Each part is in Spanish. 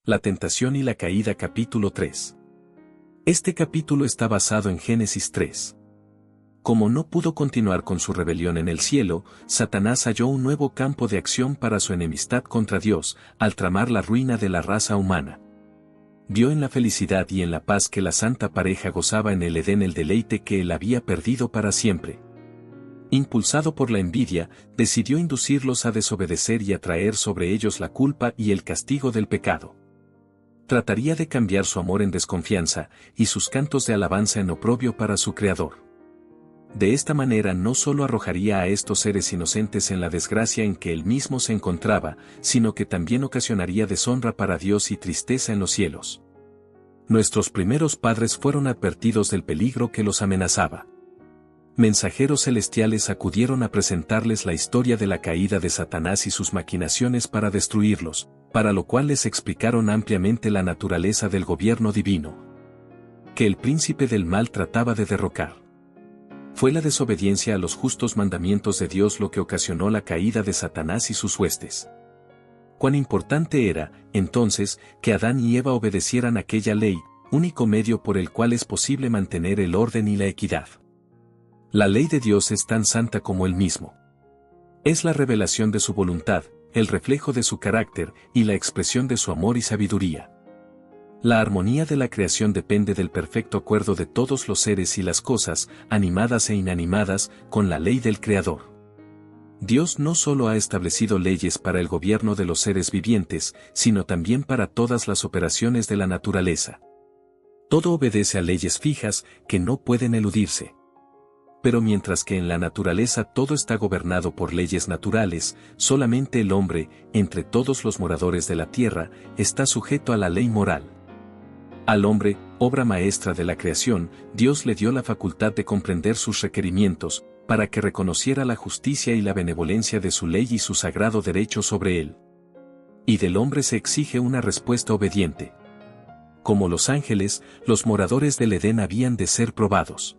La tentación y la caída capítulo 3. Este capítulo está basado en Génesis 3. Como no pudo continuar con su rebelión en el cielo, Satanás halló un nuevo campo de acción para su enemistad contra Dios, al tramar la ruina de la raza humana. Vio en la felicidad y en la paz que la santa pareja gozaba en el Edén el deleite que él había perdido para siempre. Impulsado por la envidia, decidió inducirlos a desobedecer y atraer sobre ellos la culpa y el castigo del pecado. Trataría de cambiar su amor en desconfianza, y sus cantos de alabanza en oprobio para su Creador. De esta manera no solo arrojaría a estos seres inocentes en la desgracia en que él mismo se encontraba, sino que también ocasionaría deshonra para Dios y tristeza en los cielos. Nuestros primeros padres fueron advertidos del peligro que los amenazaba. Mensajeros celestiales acudieron a presentarles la historia de la caída de Satanás y sus maquinaciones para destruirlos, para lo cual les explicaron ampliamente la naturaleza del gobierno divino que el príncipe del mal trataba de derrocar. Fue la desobediencia a los justos mandamientos de Dios lo que ocasionó la caída de Satanás y sus huestes. Cuán importante era, entonces, que Adán y Eva obedecieran aquella ley, único medio por el cual es posible mantener el orden y la equidad. La ley de Dios es tan santa como Él mismo. Es la revelación de su voluntad, el reflejo de su carácter y la expresión de su amor y sabiduría. La armonía de la creación depende del perfecto acuerdo de todos los seres y las cosas, animadas e inanimadas, con la ley del Creador. Dios no solo ha establecido leyes para el gobierno de los seres vivientes, sino también para todas las operaciones de la naturaleza. Todo obedece a leyes fijas, que no pueden eludirse. Pero mientras que en la naturaleza todo está gobernado por leyes naturales, solamente el hombre, entre todos los moradores de la tierra, está sujeto a la ley moral. Al hombre, obra maestra de la creación, Dios le dio la facultad de comprender sus requerimientos, para que reconociera la justicia y la benevolencia de su ley y su sagrado derecho sobre él. Y del hombre se exige una respuesta obediente. Como los ángeles, los moradores del Edén habían de ser probados.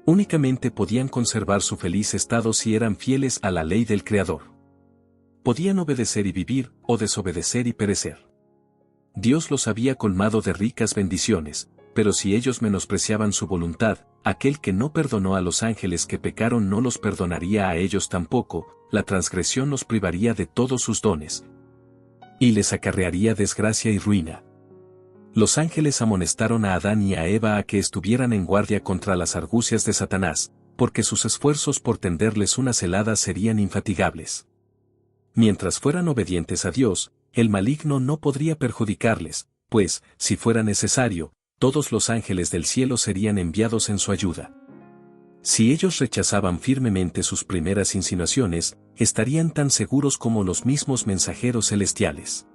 Únicamente podían conservar su feliz estado si eran fieles a la ley del Creador. Podían obedecer y vivir, o desobedecer y perecer. Dios los había colmado de ricas bendiciones, pero si ellos menospreciaban su voluntad, aquel que no perdonó a los ángeles que pecaron no los perdonaría a ellos tampoco, la transgresión los privaría de todos sus dones, y les acarrearía desgracia y ruina. Los ángeles amonestaron a Adán y a Eva a que estuvieran en guardia contra las argucias de Satanás, porque sus esfuerzos por tenderles una celada serían infatigables. Mientras fueran obedientes a Dios, el maligno no podría perjudicarles, pues, si fuera necesario, todos los ángeles del cielo serían enviados en su ayuda. Si ellos rechazaban firmemente sus primeras insinuaciones, estarían tan seguros como los mismos mensajeros celestiales.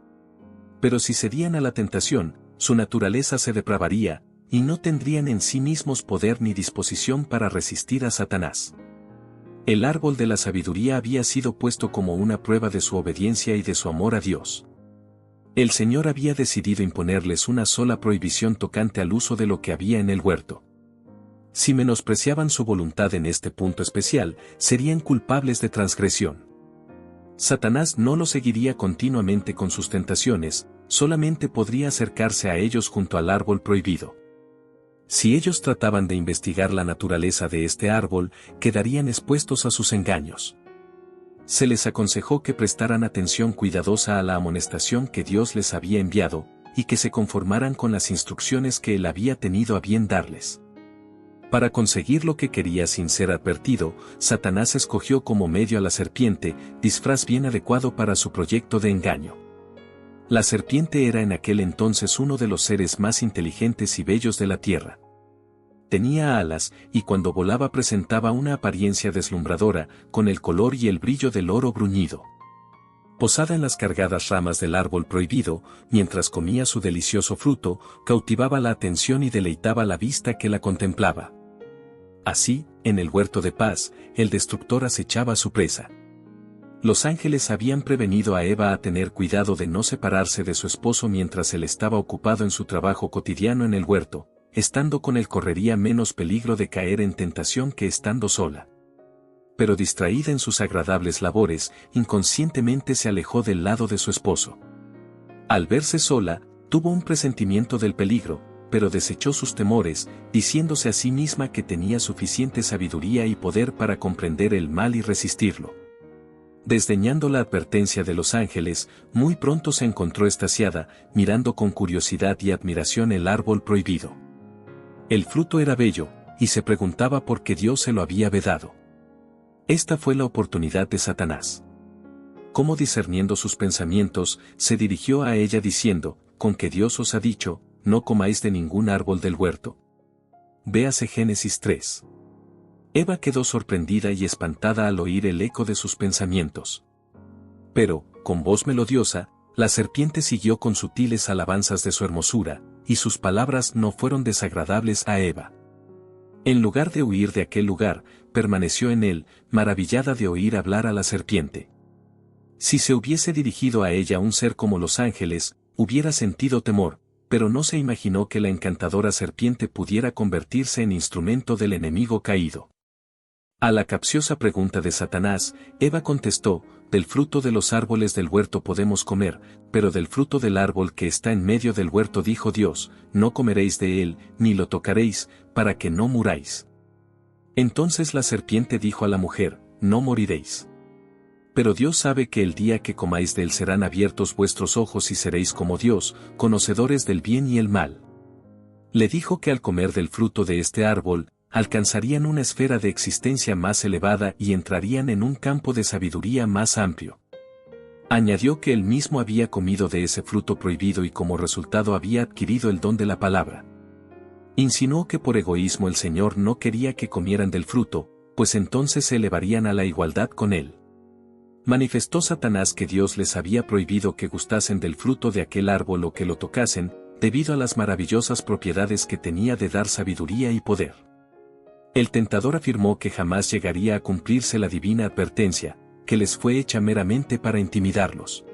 Pero si cedían a la tentación, su naturaleza se depravaría, y no tendrían en sí mismos poder ni disposición para resistir a Satanás. El árbol de la sabiduría había sido puesto como una prueba de su obediencia y de su amor a Dios. El Señor había decidido imponerles una sola prohibición tocante al uso de lo que había en el huerto. Si menospreciaban su voluntad en este punto especial, serían culpables de transgresión. Satanás no los seguiría continuamente con sus tentaciones, solamente podría acercarse a ellos junto al árbol prohibido. Si ellos trataban de investigar la naturaleza de este árbol, quedarían expuestos a sus engaños. Se les aconsejó que prestaran atención cuidadosa a la amonestación que Dios les había enviado, y que se conformaran con las instrucciones que él había tenido a bien darles. Para conseguir lo que quería sin ser advertido, Satanás escogió como medio a la serpiente, disfraz bien adecuado para su proyecto de engaño. La serpiente era en aquel entonces uno de los seres más inteligentes y bellos de la tierra. Tenía alas, y cuando volaba presentaba una apariencia deslumbradora, con el color y el brillo del oro bruñido. Posada en las cargadas ramas del árbol prohibido, mientras comía su delicioso fruto, cautivaba la atención y deleitaba la vista que la contemplaba. Así, en el huerto de paz, el destructor acechaba a su presa. Los ángeles habían prevenido a Eva a tener cuidado de no separarse de su esposo mientras él estaba ocupado en su trabajo cotidiano en el huerto, estando con él correría menos peligro de caer en tentación que estando sola. Pero distraída en sus agradables labores, inconscientemente se alejó del lado de su esposo. Al verse sola, tuvo un presentimiento del peligro, pero desechó sus temores, diciéndose a sí misma que tenía suficiente sabiduría y poder para comprender el mal y resistirlo. Desdeñando la advertencia de los ángeles, muy pronto se encontró extasiada, mirando con curiosidad y admiración el árbol prohibido. El fruto era bello, y se preguntaba por qué Dios se lo había vedado. Esta fue la oportunidad de Satanás. Como discerniendo sus pensamientos, se dirigió a ella diciendo, ¿con qué Dios os ha dicho, no comáis de ningún árbol del huerto? Véase Génesis 3. Eva quedó sorprendida y espantada al oír el eco de sus pensamientos. Pero, con voz melodiosa, la serpiente siguió con sutiles alabanzas de su hermosura, y sus palabras no fueron desagradables a Eva. En lugar de huir de aquel lugar, permaneció en él, maravillada de oír hablar a la serpiente. Si se hubiese dirigido a ella un ser como los ángeles, hubiera sentido temor, pero no se imaginó que la encantadora serpiente pudiera convertirse en instrumento del enemigo caído. A la capciosa pregunta de Satanás, Eva contestó, del fruto de los árboles del huerto podemos comer, pero del fruto del árbol que está en medio del huerto dijo Dios, no comeréis de él, ni lo tocaréis, para que no muráis. Entonces la serpiente dijo a la mujer, no moriréis. Pero Dios sabe que el día que comáis de él serán abiertos vuestros ojos y seréis como Dios, conocedores del bien y el mal. Le dijo que al comer del fruto de este árbol, alcanzarían una esfera de existencia más elevada y entrarían en un campo de sabiduría más amplio. Añadió que él mismo había comido de ese fruto prohibido y como resultado había adquirido el don de la palabra. Insinuó que por egoísmo el Señor no quería que comieran del fruto, pues entonces se elevarían a la igualdad con él. Manifestó Satanás que Dios les había prohibido que gustasen del fruto de aquel árbol o que lo tocasen, debido a las maravillosas propiedades que tenía de dar sabiduría y poder. El tentador afirmó que jamás llegaría a cumplirse la divina advertencia, que les fue hecha meramente para intimidarlos.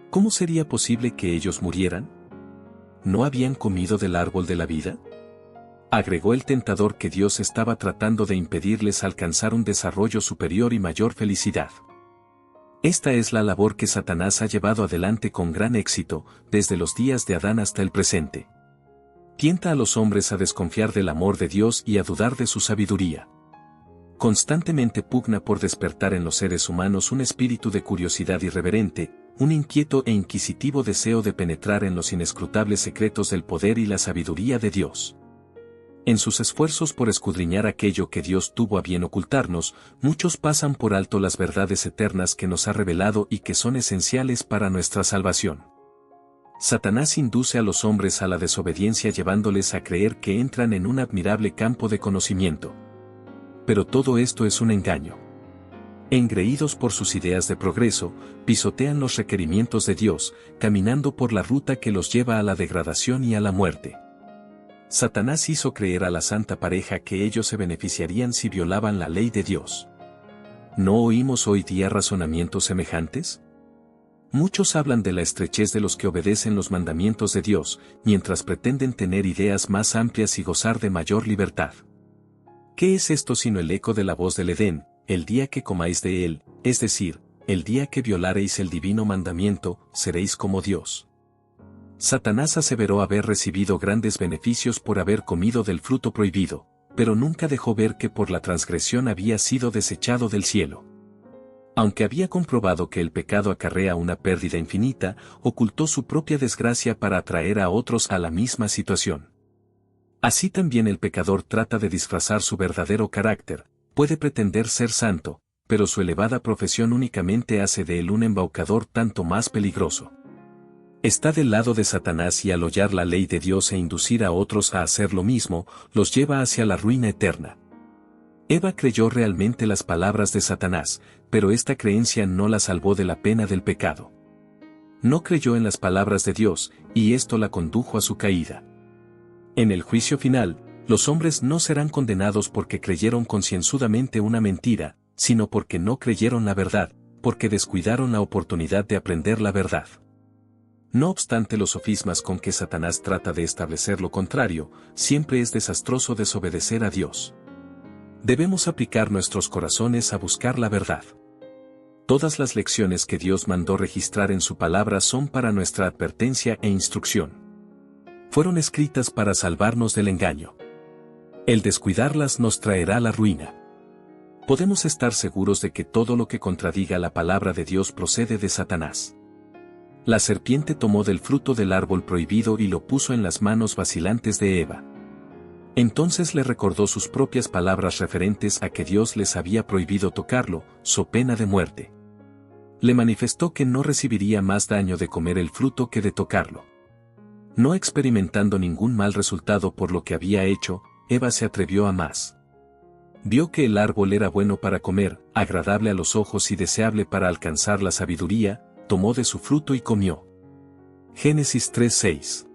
¿Cómo sería posible que ellos murieran? ¿No habían comido del árbol de la vida? Agregó el tentador que Dios estaba tratando de impedirles alcanzar un desarrollo superior y mayor felicidad. Esta es la labor que Satanás ha llevado adelante con gran éxito, desde los días de Adán hasta el presente. Tienta a los hombres a desconfiar del amor de Dios y a dudar de su sabiduría. Constantemente pugna por despertar en los seres humanos un espíritu de curiosidad irreverente, un inquieto e inquisitivo deseo de penetrar en los inescrutables secretos del poder y la sabiduría de Dios. En sus esfuerzos por escudriñar aquello que Dios tuvo a bien ocultarnos, muchos pasan por alto las verdades eternas que nos ha revelado y que son esenciales para nuestra salvación. Satanás induce a los hombres a la desobediencia llevándoles a creer que entran en un admirable campo de conocimiento. Pero todo esto es un engaño. Engreídos por sus ideas de progreso, pisotean los requerimientos de Dios, caminando por la ruta que los lleva a la degradación y a la muerte. Satanás hizo creer a la santa pareja que ellos se beneficiarían si violaban la ley de Dios. ¿No oímos hoy día razonamientos semejantes? Muchos hablan de la estrechez de los que obedecen los mandamientos de Dios, mientras pretenden tener ideas más amplias y gozar de mayor libertad. ¿Qué es esto sino el eco de la voz del Edén, el día que comáis de él, es decir, el día que violareis el divino mandamiento, seréis como Dios? Satanás aseveró haber recibido grandes beneficios por haber comido del fruto prohibido, pero nunca dejó ver que por la transgresión había sido desechado del cielo. Aunque había comprobado que el pecado acarrea una pérdida infinita, ocultó su propia desgracia para atraer a otros a la misma situación. Así también el pecador trata de disfrazar su verdadero carácter, puede pretender ser santo, pero su elevada profesión únicamente hace de él un embaucador tanto más peligroso. Está del lado de Satanás y al hollar la ley de Dios e inducir a otros a hacer lo mismo, los lleva hacia la ruina eterna. Eva creyó realmente las palabras de Satanás, pero esta creencia no la salvó de la pena del pecado. No creyó en las palabras de Dios, y esto la condujo a su caída. En el juicio final, los hombres no serán condenados porque creyeron concienzudamente una mentira, sino porque no creyeron la verdad, porque descuidaron la oportunidad de aprender la verdad. No obstante, los sofismas con que Satanás trata de establecer lo contrario, siempre es desastroso desobedecer a Dios. Debemos aplicar nuestros corazones a buscar la verdad. Todas las lecciones que Dios mandó registrar en su palabra son para nuestra advertencia e instrucción. Fueron escritas para salvarnos del engaño. El descuidarlas nos traerá la ruina. Podemos estar seguros de que todo lo que contradiga la palabra de Dios procede de Satanás. La serpiente tomó del fruto del árbol prohibido y lo puso en las manos vacilantes de Eva. Entonces le recordó sus propias palabras referentes a que Dios les había prohibido tocarlo, so pena de muerte. Le manifestó que no recibiría más daño de comer el fruto que de tocarlo. No experimentando ningún mal resultado por lo que había hecho, Eva se atrevió a más. Vio que el árbol era bueno para comer, agradable a los ojos y deseable para alcanzar la sabiduría, tomó de su fruto y comió. Génesis 3:6.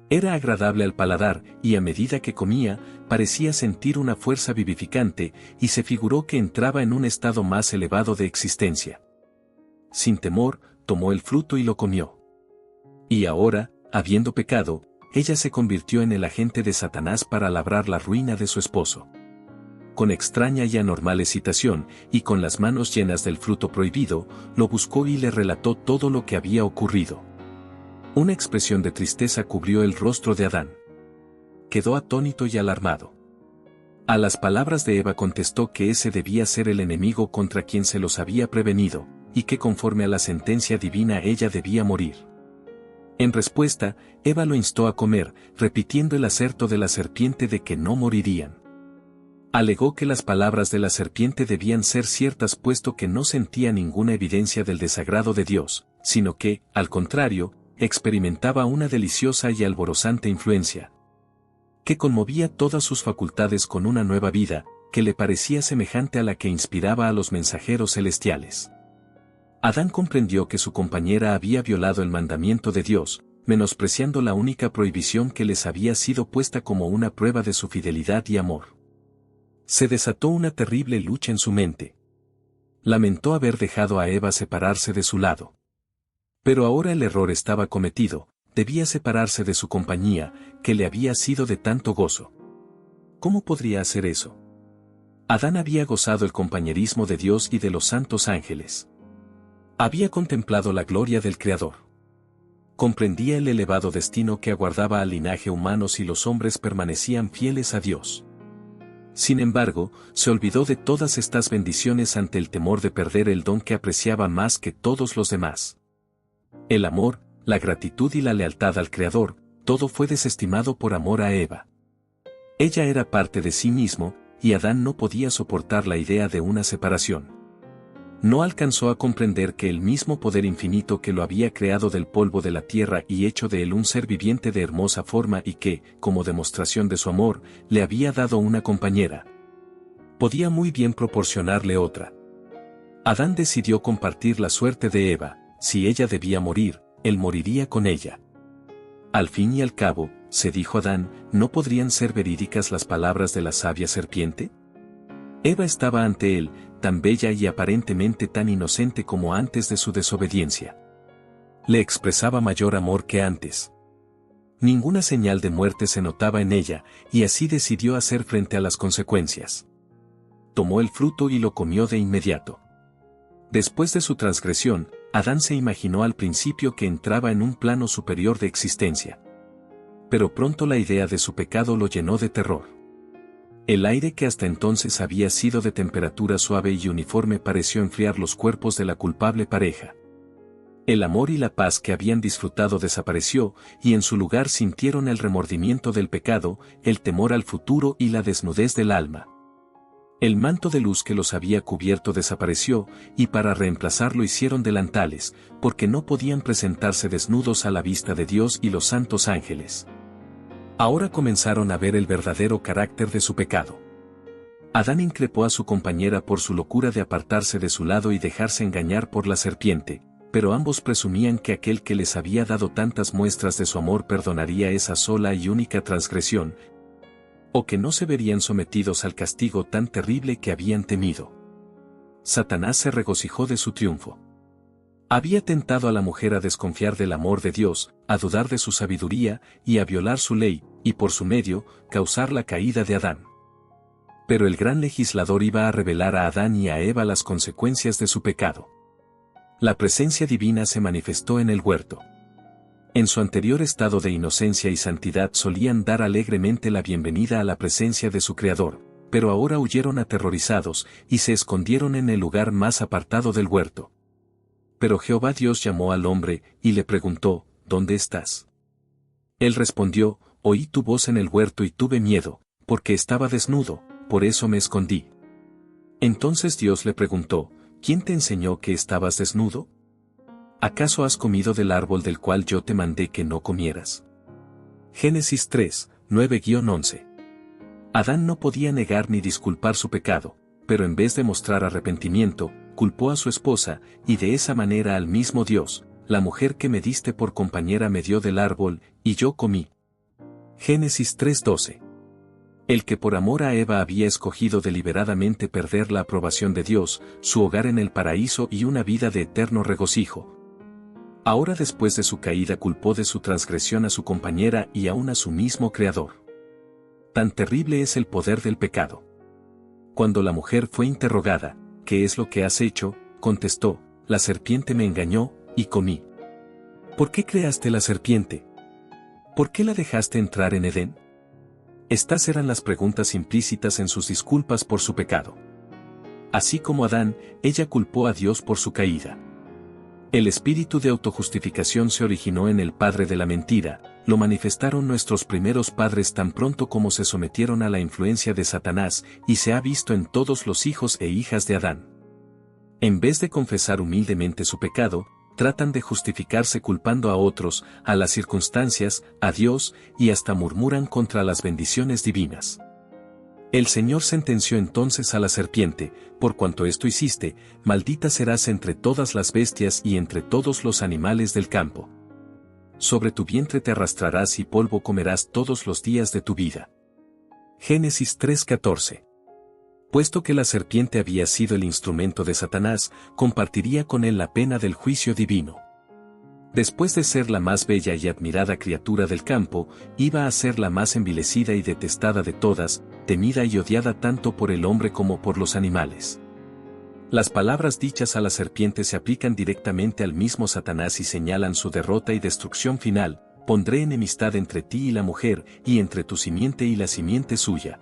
Era agradable al paladar, y a medida que comía, parecía sentir una fuerza vivificante, y se figuró que entraba en un estado más elevado de existencia. Sin temor, tomó el fruto y lo comió. Y ahora, habiendo pecado, ella se convirtió en el agente de Satanás para labrar la ruina de su esposo. Con extraña y anormal excitación, y con las manos llenas del fruto prohibido, lo buscó y le relató todo lo que había ocurrido. Una expresión de tristeza cubrió el rostro de Adán. Quedó atónito y alarmado. A las palabras de Eva contestó que ese debía ser el enemigo contra quien se los había prevenido, y que conforme a la sentencia divina ella debía morir. En respuesta, Eva lo instó a comer, repitiendo el aserto de la serpiente de que no morirían. Alegó que las palabras de la serpiente debían ser ciertas puesto que no sentía ninguna evidencia del desagrado de Dios, sino que, al contrario, experimentaba una deliciosa y alborozante influencia, que conmovía todas sus facultades con una nueva vida, que le parecía semejante a la que inspiraba a los mensajeros celestiales. Adán comprendió que su compañera había violado el mandamiento de Dios, menospreciando la única prohibición que les había sido puesta como una prueba de su fidelidad y amor. Se desató una terrible lucha en su mente. Lamentó haber dejado a Eva separarse de su lado. Pero ahora el error estaba cometido, debía separarse de su compañía, que le había sido de tanto gozo. ¿Cómo podría hacer eso? Adán había gozado el compañerismo de Dios y de los santos ángeles. Había contemplado la gloria del Creador. Comprendía el elevado destino que aguardaba al linaje humano si los hombres permanecían fieles a Dios. Sin embargo, se olvidó de todas estas bendiciones ante el temor de perder el don que apreciaba más que todos los demás. El amor, la gratitud y la lealtad al Creador, todo fue desestimado por amor a Eva. Ella era parte de sí mismo, y Adán no podía soportar la idea de una separación. No alcanzó a comprender que el mismo poder infinito que lo había creado del polvo de la tierra y hecho de él un ser viviente de hermosa forma y que, como demostración de su amor, le había dado una compañera, podía muy bien proporcionarle otra. Adán decidió compartir la suerte de Eva. Si ella debía morir, él moriría con ella. Al fin y al cabo, se dijo Adán, ¿no podrían ser verídicas las palabras de la sabia serpiente? Eva estaba ante él, tan bella y aparentemente tan inocente como antes de su desobediencia. Le expresaba mayor amor que antes. Ninguna señal de muerte se notaba en ella, y así decidió hacer frente a las consecuencias. Tomó el fruto y lo comió de inmediato. Después de su transgresión, Adán se imaginó al principio que entraba en un plano superior de existencia. Pero pronto la idea de su pecado lo llenó de terror. El aire que hasta entonces había sido de temperatura suave y uniforme pareció enfriar los cuerpos de la culpable pareja. El amor y la paz que habían disfrutado desapareció, y en su lugar sintieron el remordimiento del pecado, el temor al futuro y la desnudez del alma. El manto de luz que los había cubierto desapareció, y para reemplazarlo hicieron delantales, porque no podían presentarse desnudos a la vista de Dios y los santos ángeles. Ahora comenzaron a ver el verdadero carácter de su pecado. Adán increpó a su compañera por su locura de apartarse de su lado y dejarse engañar por la serpiente, pero ambos presumían que aquel que les había dado tantas muestras de su amor perdonaría esa sola y única transgresión, o que no se verían sometidos al castigo tan terrible que habían temido. Satanás se regocijó de su triunfo. Había tentado a la mujer a desconfiar del amor de Dios, a dudar de su sabiduría, y a violar su ley, y por su medio, causar la caída de Adán. Pero el gran legislador iba a revelar a Adán y a Eva las consecuencias de su pecado. La presencia divina se manifestó en el huerto. En su anterior estado de inocencia y santidad solían dar alegremente la bienvenida a la presencia de su Creador, pero ahora huyeron aterrorizados y se escondieron en el lugar más apartado del huerto. Pero Jehová Dios llamó al hombre y le preguntó, ¿dónde estás? Él respondió, oí tu voz en el huerto y tuve miedo, porque estaba desnudo, por eso me escondí. Entonces Dios le preguntó, ¿quién te enseñó que estabas desnudo? ¿Acaso has comido del árbol del cual yo te mandé que no comieras? Génesis 3, 9-11. Adán no podía negar ni disculpar su pecado, pero en vez de mostrar arrepentimiento, culpó a su esposa, y de esa manera al mismo Dios, la mujer que me diste por compañera me dio del árbol, y yo comí. Génesis 3:12. El que por amor a Eva había escogido deliberadamente perder la aprobación de Dios, su hogar en el paraíso y una vida de eterno regocijo. Ahora después de su caída culpó de su transgresión a su compañera y aún a su mismo Creador. Tan terrible es el poder del pecado. Cuando la mujer fue interrogada, ¿qué es lo que has hecho?, contestó, la serpiente me engañó, y comí. ¿Por qué creaste la serpiente? ¿Por qué la dejaste entrar en Edén? Estas eran las preguntas implícitas en sus disculpas por su pecado. Así como Adán, ella culpó a Dios por su caída. El espíritu de autojustificación se originó en el padre de la mentira, lo manifestaron nuestros primeros padres tan pronto como se sometieron a la influencia de Satanás, y se ha visto en todos los hijos e hijas de Adán. En vez de confesar humildemente su pecado, tratan de justificarse culpando a otros, a las circunstancias, a Dios, y hasta murmuran contra las bendiciones divinas. El Señor sentenció entonces a la serpiente, por cuanto esto hiciste, maldita serás entre todas las bestias y entre todos los animales del campo. Sobre tu vientre te arrastrarás y polvo comerás todos los días de tu vida. Génesis 3:14. Puesto que la serpiente había sido el instrumento de Satanás, compartiría con él la pena del juicio divino. Después de ser la más bella y admirada criatura del campo, iba a ser la más envilecida y detestada de todas, temida y odiada tanto por el hombre como por los animales. Las palabras dichas a la serpiente se aplican directamente al mismo Satanás y señalan su derrota y destrucción final. Pondré enemistad entre ti y la mujer, y entre tu simiente y la simiente suya.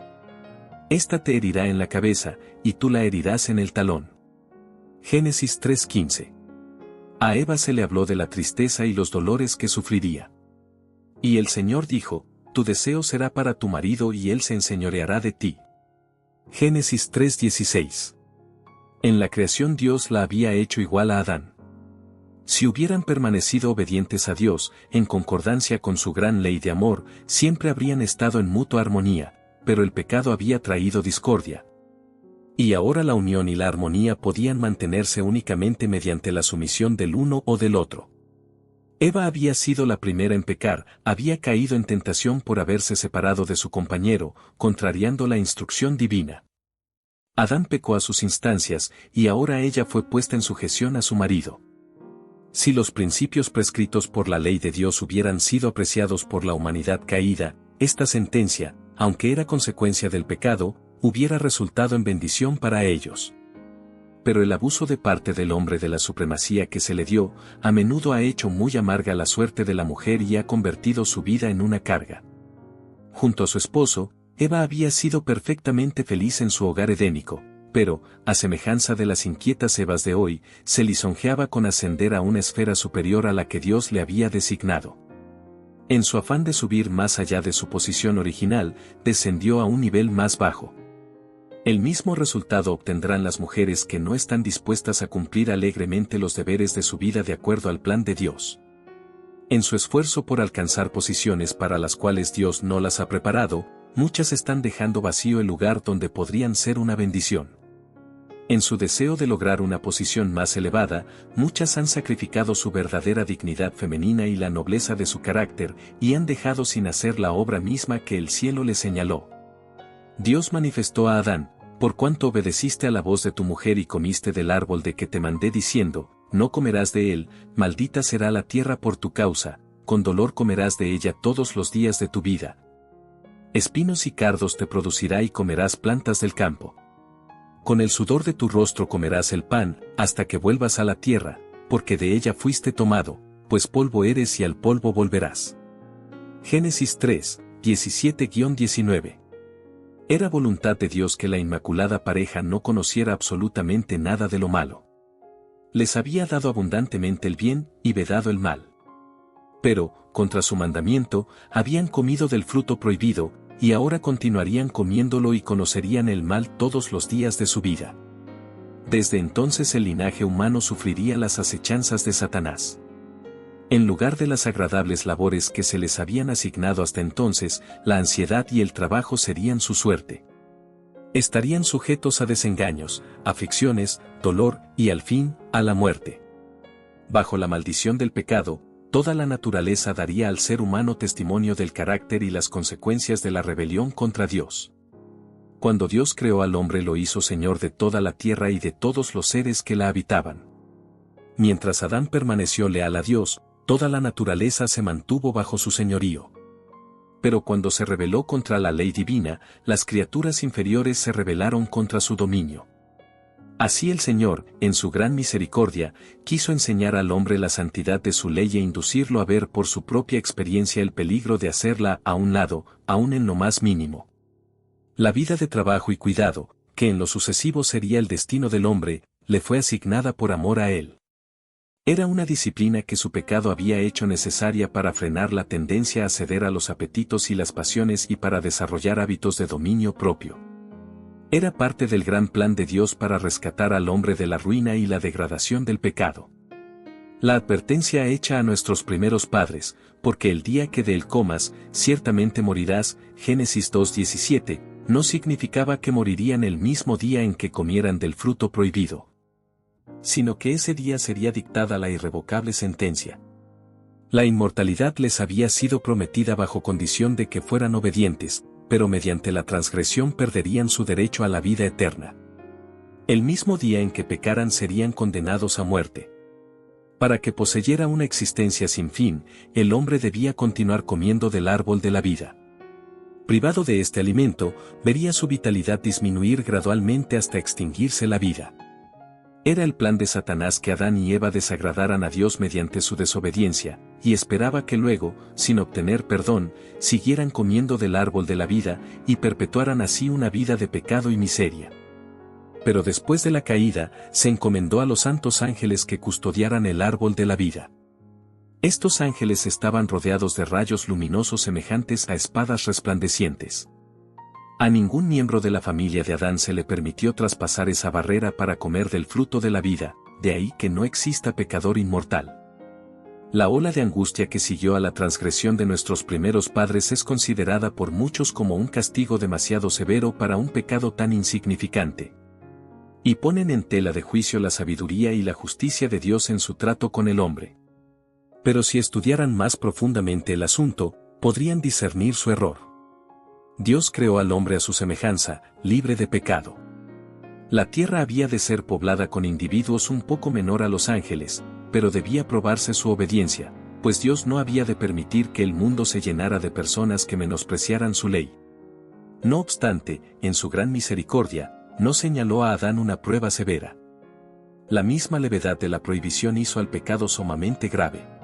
Esta te herirá en la cabeza, y tú la herirás en el talón. Génesis 3:15. A Eva se le habló de la tristeza y los dolores que sufriría. Y el Señor dijo, tu deseo será para tu marido y él se enseñoreará de ti. Génesis 3:16. En la creación Dios la había hecho igual a Adán. Si hubieran permanecido obedientes a Dios, en concordancia con su gran ley de amor, siempre habrían estado en mutua armonía, pero el pecado había traído discordia. Y ahora la unión y la armonía podían mantenerse únicamente mediante la sumisión del uno o del otro. Eva había sido la primera en pecar, había caído en tentación por haberse separado de su compañero, contrariando la instrucción divina. Adán pecó a sus instancias, y ahora ella fue puesta en sujeción a su marido. Si los principios prescritos por la ley de Dios hubieran sido apreciados por la humanidad caída, esta sentencia, aunque era consecuencia del pecado, hubiera resultado en bendición para ellos. Pero el abuso de parte del hombre de la supremacía que se le dio, a menudo ha hecho muy amarga la suerte de la mujer y ha convertido su vida en una carga. Junto a su esposo, Eva había sido perfectamente feliz en su hogar edénico, pero, a semejanza de las inquietas Evas de hoy, se lisonjeaba con ascender a una esfera superior a la que Dios le había designado. En su afán de subir más allá de su posición original, descendió a un nivel más bajo. El mismo resultado obtendrán las mujeres que no están dispuestas a cumplir alegremente los deberes de su vida de acuerdo al plan de Dios. En su esfuerzo por alcanzar posiciones para las cuales Dios no las ha preparado, muchas están dejando vacío el lugar donde podrían ser una bendición. En su deseo de lograr una posición más elevada, muchas han sacrificado su verdadera dignidad femenina y la nobleza de su carácter, y han dejado sin hacer la obra misma que el cielo les señaló. Dios manifestó a Adán, por cuanto obedeciste a la voz de tu mujer y comiste del árbol de que te mandé diciendo, no comerás de él, maldita será la tierra por tu causa, con dolor comerás de ella todos los días de tu vida. Espinos y cardos te producirá y comerás plantas del campo. Con el sudor de tu rostro comerás el pan, hasta que vuelvas a la tierra, porque de ella fuiste tomado, pues polvo eres y al polvo volverás. Génesis 3, 17-19. Era voluntad de Dios que la inmaculada pareja no conociera absolutamente nada de lo malo. Les había dado abundantemente el bien y vedado el mal. Pero, contra su mandamiento, habían comido del fruto prohibido, y ahora continuarían comiéndolo y conocerían el mal todos los días de su vida. Desde entonces el linaje humano sufriría las acechanzas de Satanás. En lugar de las agradables labores que se les habían asignado hasta entonces, la ansiedad y el trabajo serían su suerte. Estarían sujetos a desengaños, aflicciones, dolor y al fin, a la muerte. Bajo la maldición del pecado, toda la naturaleza daría al ser humano testimonio del carácter y las consecuencias de la rebelión contra Dios. Cuando Dios creó al hombre lo hizo señor de toda la tierra y de todos los seres que la habitaban. Mientras Adán permaneció leal a Dios, toda la naturaleza se mantuvo bajo su señorío. Pero cuando se rebeló contra la ley divina, las criaturas inferiores se rebelaron contra su dominio. Así el Señor, en su gran misericordia, quiso enseñar al hombre la santidad de su ley e inducirlo a ver por su propia experiencia el peligro de hacerla a un lado, aun en lo más mínimo. La vida de trabajo y cuidado, que en lo sucesivo sería el destino del hombre, le fue asignada por amor a él. Era una disciplina que su pecado había hecho necesaria para frenar la tendencia a ceder a los apetitos y las pasiones y para desarrollar hábitos de dominio propio. Era parte del gran plan de Dios para rescatar al hombre de la ruina y la degradación del pecado. La advertencia hecha a nuestros primeros padres, porque el día que de él comas, ciertamente morirás, Génesis 2:17, no significaba que morirían el mismo día en que comieran del fruto prohibido, sino que ese día sería dictada la irrevocable sentencia. La inmortalidad les había sido prometida bajo condición de que fueran obedientes, pero mediante la transgresión perderían su derecho a la vida eterna. El mismo día en que pecaran serían condenados a muerte. Para que poseyera una existencia sin fin, el hombre debía continuar comiendo del árbol de la vida. Privado de este alimento, vería su vitalidad disminuir gradualmente hasta extinguirse la vida. Era el plan de Satanás que Adán y Eva desagradaran a Dios mediante su desobediencia, y esperaba que luego, sin obtener perdón, siguieran comiendo del árbol de la vida, y perpetuaran así una vida de pecado y miseria. Pero después de la caída, se encomendó a los santos ángeles que custodiaran el árbol de la vida. Estos ángeles estaban rodeados de rayos luminosos semejantes a espadas resplandecientes. A ningún miembro de la familia de Adán se le permitió traspasar esa barrera para comer del fruto de la vida, de ahí que no exista pecador inmortal. La ola de angustia que siguió a la transgresión de nuestros primeros padres es considerada por muchos como un castigo demasiado severo para un pecado tan insignificante. Y ponen en tela de juicio la sabiduría y la justicia de Dios en su trato con el hombre. Pero si estudiaran más profundamente el asunto, podrían discernir su error. Dios creó al hombre a su semejanza, libre de pecado. La tierra había de ser poblada con individuos un poco menor a los ángeles, pero debía probarse su obediencia, pues Dios no había de permitir que el mundo se llenara de personas que menospreciaran su ley. No obstante, en su gran misericordia, no señaló a Adán una prueba severa. La misma levedad de la prohibición hizo al pecado sumamente grave.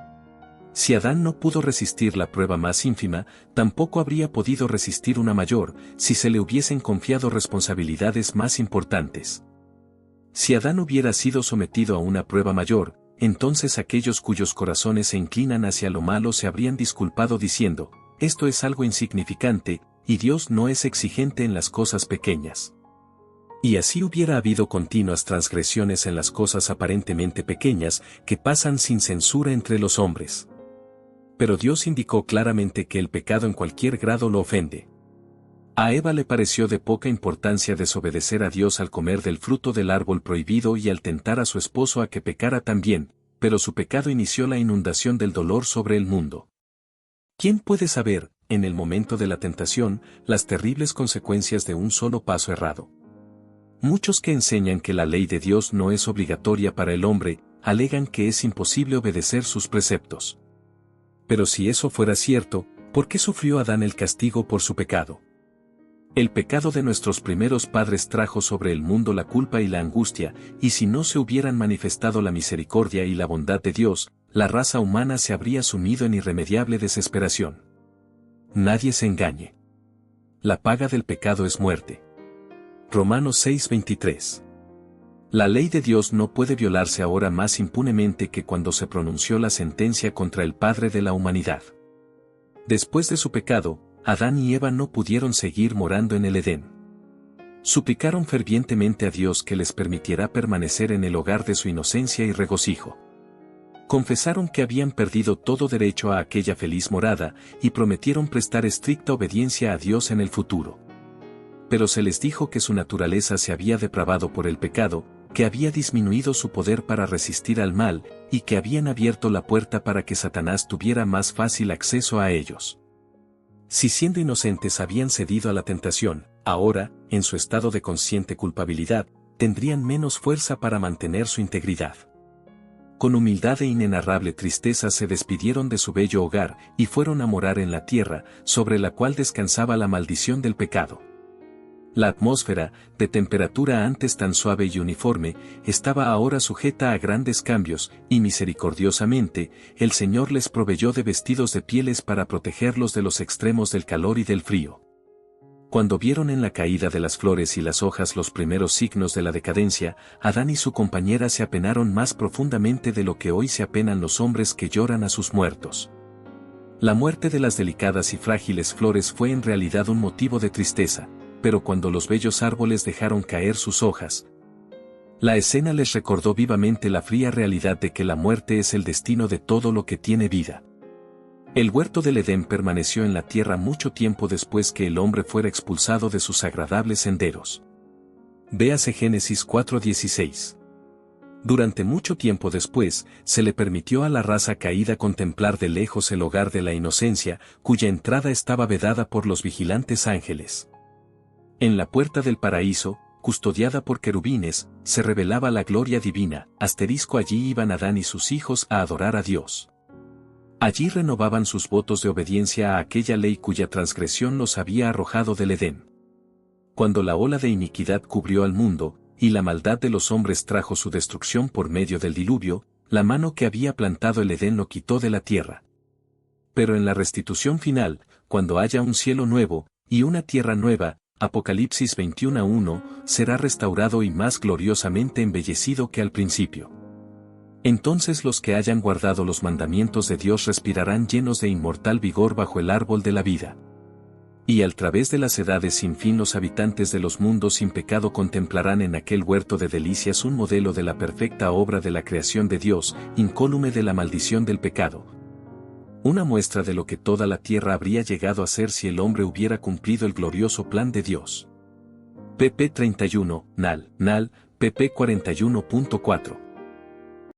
Si Adán no pudo resistir la prueba más ínfima, tampoco habría podido resistir una mayor, si se le hubiesen confiado responsabilidades más importantes. Si Adán hubiera sido sometido a una prueba mayor, entonces aquellos cuyos corazones se inclinan hacia lo malo se habrían disculpado diciendo, esto es algo insignificante, y Dios no es exigente en las cosas pequeñas. Y así hubiera habido continuas transgresiones en las cosas aparentemente pequeñas, que pasan sin censura entre los hombres. Pero Dios indicó claramente que el pecado en cualquier grado lo ofende. A Eva le pareció de poca importancia desobedecer a Dios al comer del fruto del árbol prohibido y al tentar a su esposo a que pecara también, pero su pecado inició la inundación del dolor sobre el mundo. ¿Quién puede saber, en el momento de la tentación, las terribles consecuencias de un solo paso errado? Muchos que enseñan que la ley de Dios no es obligatoria para el hombre, alegan que es imposible obedecer sus preceptos. Pero si eso fuera cierto, ¿por qué sufrió Adán el castigo por su pecado? El pecado de nuestros primeros padres trajo sobre el mundo la culpa y la angustia, y si no se hubieran manifestado la misericordia y la bondad de Dios, la raza humana se habría sumido en irremediable desesperación. Nadie se engañe. La paga del pecado es muerte. Romanos 6:23. La ley de Dios no puede violarse ahora más impunemente que cuando se pronunció la sentencia contra el Padre de la humanidad. Después de su pecado, Adán y Eva no pudieron seguir morando en el Edén. Suplicaron fervientemente a Dios que les permitiera permanecer en el hogar de su inocencia y regocijo. Confesaron que habían perdido todo derecho a aquella feliz morada, y prometieron prestar estricta obediencia a Dios en el futuro. Pero se les dijo que su naturaleza se había depravado por el pecado, que había disminuido su poder para resistir al mal, y que habían abierto la puerta para que Satanás tuviera más fácil acceso a ellos. Si siendo inocentes habían cedido a la tentación, ahora, en su estado de consciente culpabilidad, tendrían menos fuerza para mantener su integridad. Con humildad e inenarrable tristeza se despidieron de su bello hogar y fueron a morar en la tierra, sobre la cual descansaba la maldición del pecado. La atmósfera, de temperatura antes tan suave y uniforme, estaba ahora sujeta a grandes cambios, y misericordiosamente, el Señor les proveyó de vestidos de pieles para protegerlos de los extremos del calor y del frío. Cuando vieron en la caída de las flores y las hojas los primeros signos de la decadencia, Adán y su compañera se apenaron más profundamente de lo que hoy se apenan los hombres que lloran a sus muertos. La muerte de las delicadas y frágiles flores fue en realidad un motivo de tristeza, pero cuando los bellos árboles dejaron caer sus hojas, la escena les recordó vivamente la fría realidad de que la muerte es el destino de todo lo que tiene vida. El huerto del Edén permaneció en la tierra mucho tiempo después que el hombre fuera expulsado de sus agradables senderos. Véase Génesis 4:16. Durante mucho tiempo después, se le permitió a la raza caída contemplar de lejos el hogar de la inocencia, cuya entrada estaba vedada por los vigilantes ángeles. En la puerta del paraíso, custodiada por querubines, se revelaba la gloria divina. Allí iban Adán y sus hijos a adorar a Dios. Allí renovaban sus votos de obediencia a aquella ley cuya transgresión los había arrojado del Edén. Cuando la ola de iniquidad cubrió al mundo, y la maldad de los hombres trajo su destrucción por medio del diluvio, la mano que había plantado el Edén lo quitó de la tierra. Pero en la restitución final, cuando haya un cielo nuevo, y una tierra nueva, Apocalipsis 21:1, será restaurado y más gloriosamente embellecido que al principio. Entonces los que hayan guardado los mandamientos de Dios respirarán llenos de inmortal vigor bajo el árbol de la vida. Y al través de las edades sin fin los habitantes de los mundos sin pecado contemplarán en aquel huerto de delicias un modelo de la perfecta obra de la creación de Dios, incólume de la maldición del pecado. Una muestra de lo que toda la tierra habría llegado a ser si el hombre hubiera cumplido el glorioso plan de Dios. pp 31, NAL, pp 41.4